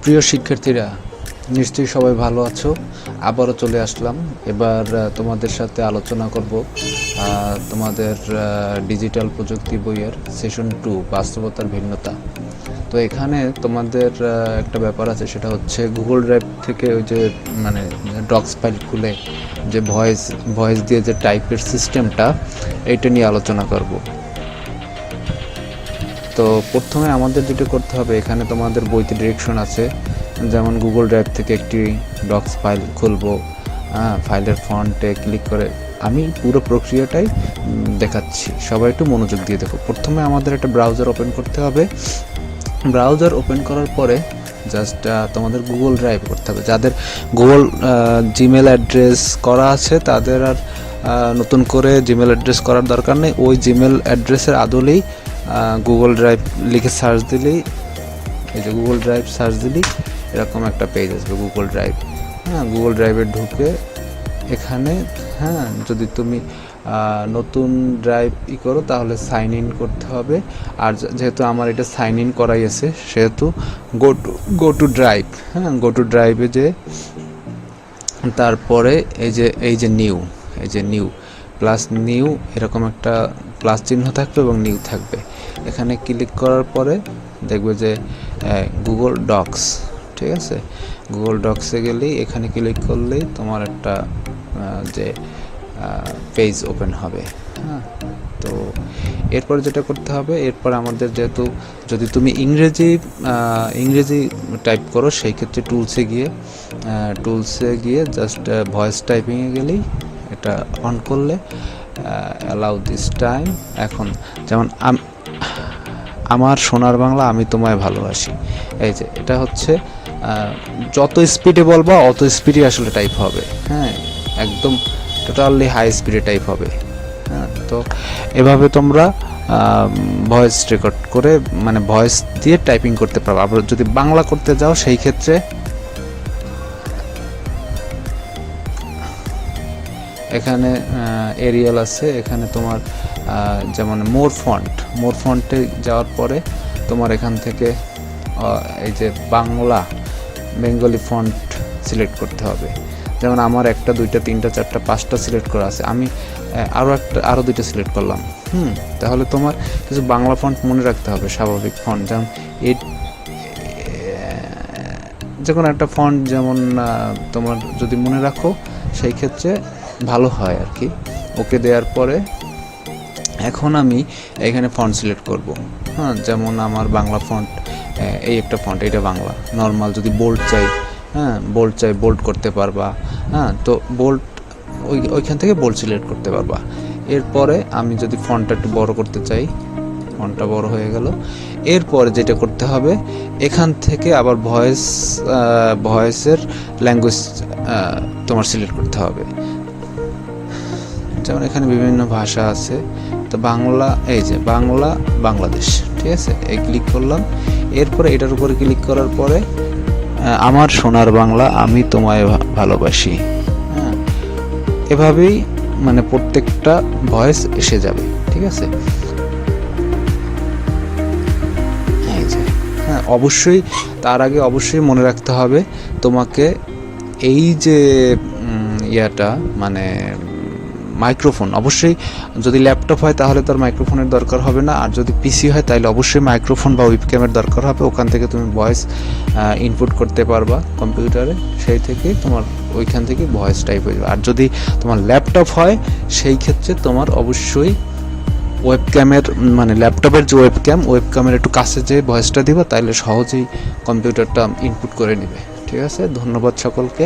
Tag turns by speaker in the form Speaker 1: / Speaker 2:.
Speaker 1: প্রিয় শিক্ষার্থীরা, নিশ্চয়ই সবাই ভালো আছো। আবারও চলে আসলাম। এবার তোমাদের সাথে আলোচনা করব তোমাদের ডিজিটাল প্রযুক্তি বইয়ের সেশন 2 বাস্তবতার ভিন্নতা। তো এখানে তোমাদের একটা ব্যাপার আছে, সেটা হচ্ছে গুগল ড্রাইভ থেকে ওই যে মানে ডক্স ফাইল খুলে যে ভয়েস দিয়ে যে টাইপের সিস্টেমটা, এইটা নিয়ে আলোচনা করব। তো প্রথমে আমাদের যেটা করতে হবে, এখানে তোমাদের বইতে ডিরেকশন আছে, যেমন গুগল ড্রাইভ থেকে একটি ডক্স ফাইল খুলবো, ফাইলের ফন্টে ক্লিক করে আমি পুরো প্রক্রিয়াটাই দেখাচ্ছি, সবাই একটু মনোযোগ দিয়ে দেখো। প্রথমে আমাদের একটা ব্রাউজার ওপেন করতে হবে। ব্রাউজার ওপেন করার পরে জাস্ট তোমাদের গুগল ড্রাইভ করতে হবে। যাদের গুগল জিমেল অ্যাড্রেস করা আছে তাদের আর নতুন করে জিমেল অ্যাড্রেস করার দরকার নেই। ওই জিমেল অ্যাড্রেসের আদলেই গুগল ড্রাইভ লিখে সার্চ দিলেই, এই যে গুগল ড্রাইভ সার্চ দিলেই এরকম একটা পেজ আসবে গুগল ড্রাইভ। গুগল ড্রাইভে ঢুকে এখানে যদি তুমি নতুন ড্রাইভ করো তাহলে সাইন ইন করতে হবে। আর যেহেতু আমার এটা সাইন ইন করাই আছে, সেহেতু go to drive, go to ড্রাইভে যে তারপরে এই যে নিউ প্লাস নিউ, এরকম একটা প্লাস চিহ্ন থাকবে এবং নিউ থাকবে। এখানে ক্লিক করার পরে দেখবে যে গুগল ডক্স, ঠিক আছে। গুগল ডক্সে গেলেই এখানে ক্লিক করলেই তোমার একটা যে পেজ ওপেন হবে। তো এরপর যেটা করতে হবে, এরপর আমাদের যেহেতু যদি তুমি ইংরেজি টাইপ করো, সেই ক্ষেত্রে টুলসে গিয়ে জাস্ট ভয়েস টাইপিংয়ে গেলেই এটা অন করলে অ্যালাউ দিস টাইম। এখন যেমন আমার সোনার বাংলা আমি তোমায় ভালোবাসি, এই যে এটা হচ্ছে যত স্পিডে বলবা অত স্পিডে আসলে টাইপ হবে। একদম টোটালি হাই স্পিডে টাইপ হবে। তো এভাবে তোমরা ভয়েস রেকর্ড করে মানে ভয়েস দিয়ে টাইপিং করতে পারবে। আবার যদি বাংলা করতে যাও সেই ক্ষেত্রে এখানে এরিয়াল আছে, এখানে তোমার যেমন মোর ফন্টে যাওয়ার পরে তোমার এখান থেকে এই যে বেঙ্গলি ফন্ট সিলেক্ট করতে হবে। যেমন আমার 1 2 3 4 5টা সিলেক্ট করা আছে, আমি আরও 2টা সিলেক্ট করলাম। তাহলে তোমার কিছু বাংলা ফন্ট মনে রাখতে হবে, স্বাভাবিক ফন্ট, যেমন যে কোনো একটা ফন্ট যেমন তোমার যদি মনে রাখো সেই ক্ষেত্রে ভালো হয় আর কি। ওকে দেওয়ার পরে এখন আমি এখানে ফন্ট সিলেক্ট করব। যেমন আমার বাংলা ফন্ট এই একটা ফন্ট, এটা বাংলা নর্মাল। যদি বোল্ড চাই বোল্ড করতে পারবা। তো বোল্ড ওইখান থেকে বোল্ড সিলেক্ট করতে পারবা। এরপরে আমি যদি ফন্টটা একটু বড় করতে চাই, ফন্টটা বড় হয়ে গেল। এরপরে যেটা করতে হবে, এখান থেকে আবার ভয়েসের ল্যাঙ্গুয়েজ তোমার সিলেক্ট করতে হবে। যেমন এখানে বিভিন্ন ভাষা আছে, তো বাংলা, এই যে বাংলাদেশ, ঠিক আছে। এই ক্লিক করলাম। এরপরে এটার উপরে ক্লিক করার পরে আমার সোনার বাংলা আমি তোমায় ভালোবাসি। এভাবেই মানে প্রত্যেকটা ভয়েস এসে যাবে, ঠিক আছে। অবশ্যই তার আগে অবশ্যই মনে রাখতে হবে তোমাকে এই যে ইয়াটা মানে মাইক্রোফোন, অবশ্যই যদি ল্যাপটপ হয় তাহলে তার মাইক্রোফোনের দরকার হবে না, আর যদি পিসি হয় তাহলে অবশ্যই মাইক্রোফোন বা ওয়েবক্যামের দরকার হবে। ওখান থেকে তুমি ভয়েস ইনপুট করতে পারবা কম্পিউটারে, সেই থেকে তোমার ওইখান থেকে ভয়েস টাইপ হয়ে যাবে। আর যদি তোমার ল্যাপটপ হয় সেই ক্ষেত্রে তোমার অবশ্যই ওয়েবক্যামের মানে ল্যাপটপের যে ওয়েবক্যামের একটু কাছে যে ভয়েসটা দিবা, তাইলে সহজেই কম্পিউটারটা ইনপুট করে নেবে, ঠিক আছে। ধন্যবাদ সকলকে।